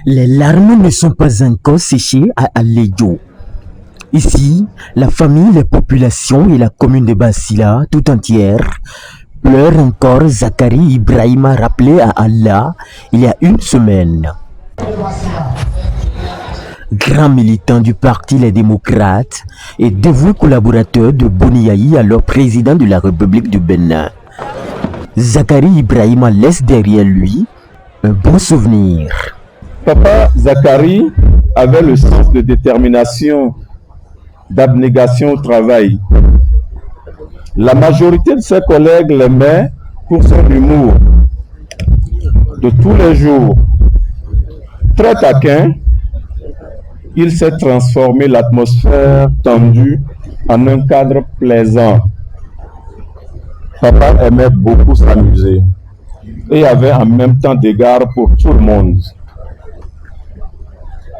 Les larmes ne sont pas encore séchées à Alejo. Ici, la famille, les populations et la commune de Basila tout entière pleurent encore Zakari Ibrahima rappelé à Allah il y a une semaine. Grand militant du parti Les Démocrates et dévoué collaborateur de Boniaï, alors président de la République du Bénin, Zakari Ibrahima laisse derrière lui un bon souvenir. Papa Zakari avait le sens de détermination, d'abnégation au travail. La majorité de ses collègues l'aimaient pour son humour de tous les jours. Très taquin, il s'est transformé l'atmosphère tendue en un cadre plaisant. Papa aimait beaucoup s'amuser et avait en même temps d'égard pour tout le monde.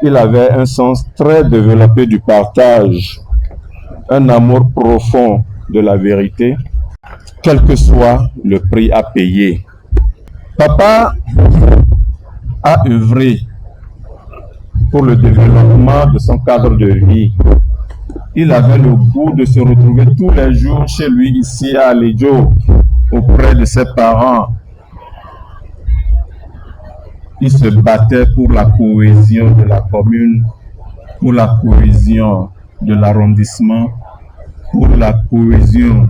Il avait un sens très développé du partage, un amour profond de la vérité, quel que soit le prix à payer. Papa a œuvré pour le développement de son cadre de vie. Il avait le goût de se retrouver tous les jours chez lui ici à Alejo, auprès de ses parents. Il se battait pour la cohésion de la commune, pour la cohésion de l'arrondissement, pour la cohésion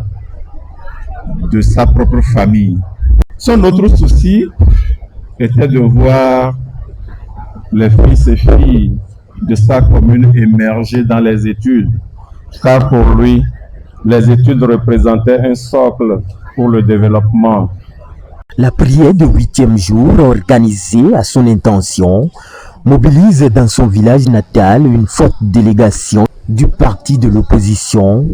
de sa propre famille. Son autre souci était de voir les fils et filles de sa commune émerger dans les études, car pour lui, les études représentaient un socle pour le développement. La prière de 8e jour organisée à son intention mobilise dans son village natal une forte délégation du parti de l'opposition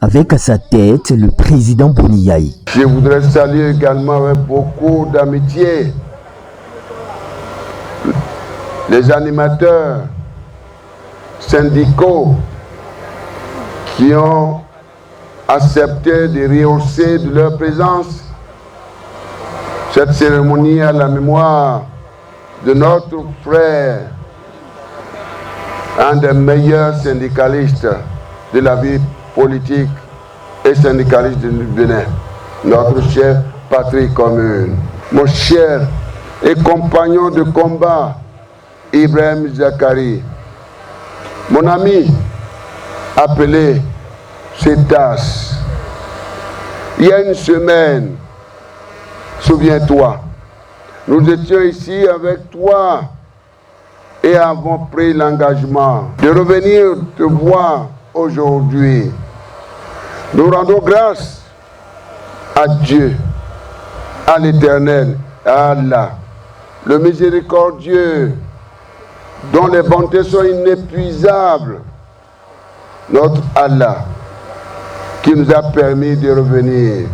avec à sa tête le président Boniaï. Je voudrais saluer également avec beaucoup d'amitié les animateurs syndicaux qui ont accepté de rehausser de leur présence cette cérémonie à la mémoire de notre frère, un des meilleurs syndicalistes de la vie politique et syndicaliste du Bénin, notre cher Patrick Commune. Mon cher et compagnon de combat, Ibrahim Zakari, mon ami appelé Cetas. Il y a une semaine, souviens-toi, nous étions ici avec toi et avons pris l'engagement de revenir te voir aujourd'hui. Nous rendons grâce à Dieu, à l'Éternel, à Allah, le miséricordieux, dont les bontés sont inépuisables, notre Allah, qui nous a permis de revenir.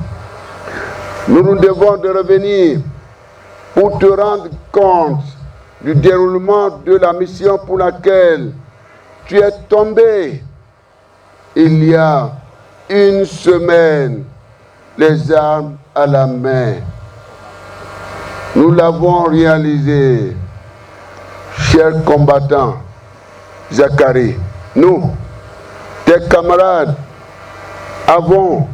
Nous nous devons de revenir pour te rendre compte du déroulement de la mission pour laquelle tu es tombé il y a une semaine, les armes à la main. Nous l'avons réalisé, chers combattants, Zakari. Nous, tes camarades, avons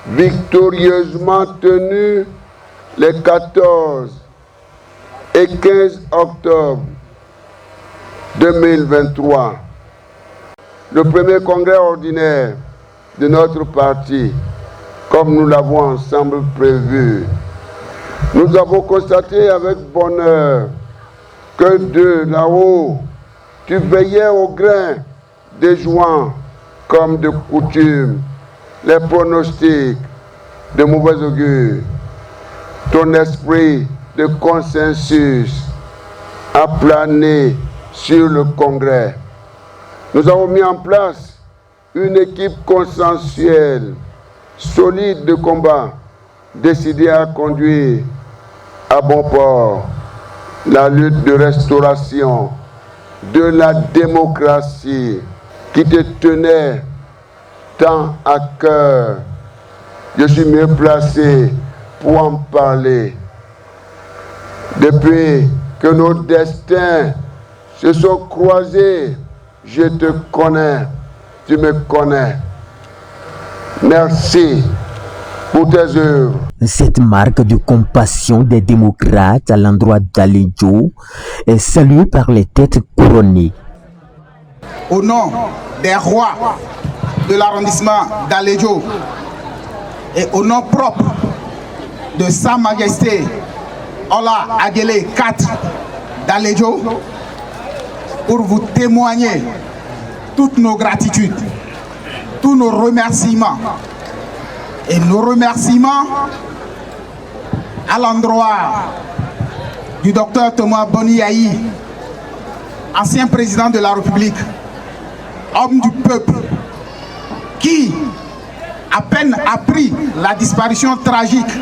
victorieusement tenu les 14 et 15 octobre 2023 le premier congrès ordinaire de notre parti, comme nous l'avons ensemble prévu. Nous avons constaté avec bonheur que de là-haut, tu veillais au grain des joints comme de coutume, les pronostics de mauvais augure. Ton esprit de consensus a plané sur le congrès. Nous avons mis en place une équipe consensuelle, solide de combat, décidée à conduire à bon port la lutte de restauration de la démocratie qui te tenait tant à cœur. Je suis mieux placé pour en parler. Depuis que nos destins se sont croisés. Je te connais, tu me connais. Merci pour tes œuvres. Cette marque de compassion des démocrates à l'endroit d'Alejo est saluée par les têtes couronnées. Au nom des rois de l'arrondissement d'Alejo et au nom propre de Sa Majesté Ola Agele IV d'Alejo, pour vous témoigner toutes nos gratitudes, tous nos remerciements. Et nos remerciements à l'endroit du docteur Thomas Boniaï, ancien président de la République, homme du peuple, qui, à peine appris la disparition tragique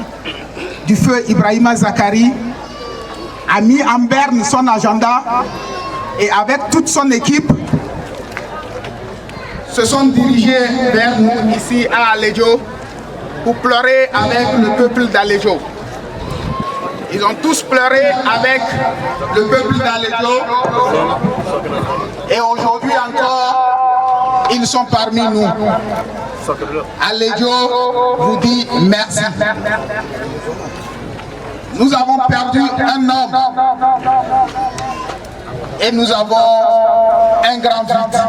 du feu Ibrahima Zakari, a mis en berne son agenda et avec toute son équipe se sont dirigés vers nous ici à Alejo pour pleurer avec le peuple d'Alejo. Ils ont tous pleuré avec le peuple d'Alejo et aujourd'hui encore, ils sont parmi nous. Alejo vous dit merci. Nous avons perdu un homme et nous avons un grand vide.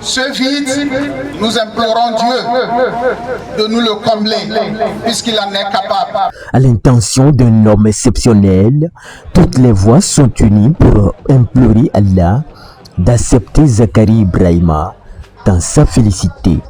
Ce vide, nous implorons Dieu de nous le combler, puisqu'il en est capable. À l'intention d'un homme exceptionnel, toutes les voix sont unies pour implorer Allah d'accepter Zakari Ibrahima dans sa félicité.